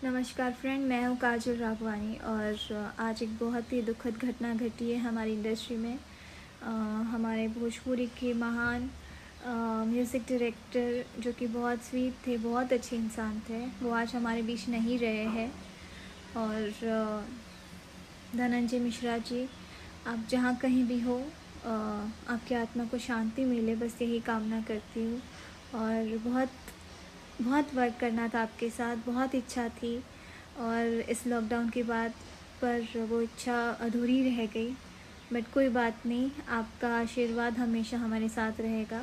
नमस्कार फ्रेंड, मैं हूँ काजल राघवानी और आज एक बहुत ही दुखद घटना घटी है हमारी इंडस्ट्री में। हमारे भोजपुरी के महान म्यूज़िक डायरेक्टर जो कि बहुत स्वीट थे, बहुत अच्छे इंसान थे, वो आज हमारे बीच नहीं रहे हैं। और धनंजय मिश्रा जी, आप जहाँ कहीं भी हो, आपकी आत्मा को शांति मिले, बस यही कामना करती हूँ। और बहुत बहुत वर्क करना था आपके साथ, बहुत इच्छा थी और इस लॉकडाउन के बाद पर वो इच्छा अधूरी रह गई। बट कोई बात नहीं, आपका आशीर्वाद हमेशा हमारे साथ रहेगा।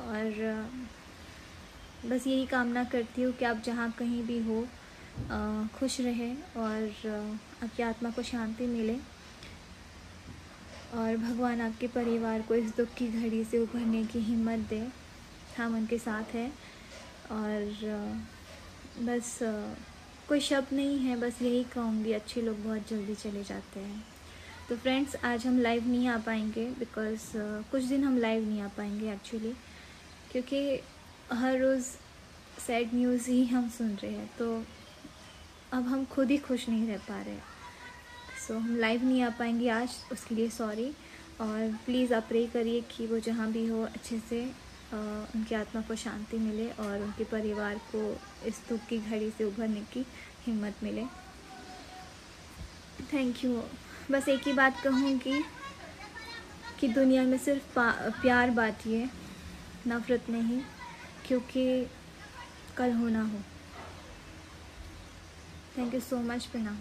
और बस यही कामना करती हूँ कि आप जहाँ कहीं भी हो खुश रहें और आपकी आत्मा को शांति मिले और भगवान आपके परिवार को इस दुख की घड़ी से उभरने की हिम्मत दे। हम उनके साथ हैं और बस कोई शब्द नहीं है, बस यही कहूँगी, अच्छे लोग बहुत जल्दी चले जाते हैं। तो फ्रेंड्स, आज हम लाइव नहीं आ पाएंगे बिकॉज़ कुछ दिन हम लाइव नहीं आ पाएंगे एक्चुअली, क्योंकि हर रोज़ सैड न्यूज़ ही हम सुन रहे हैं, तो अब हम खुद ही खुश नहीं रह पा रहे। सो हम लाइव नहीं आ पाएंगे आज, उसके लिए सॉरी। और प्लीज़ आप प्रे करिए कि वो जहाँ भी हो अच्छे से उनकी आत्मा को शांति मिले और उनके परिवार को इस दुख की घड़ी से उभरने की हिम्मत मिले। Thank you. बस एक ही बात कहूँगी कि दुनिया में सिर्फ प्यार बांटिए, नफ़रत नहीं, क्योंकि कल हो ना हो। Thank you so much. प्रणाम।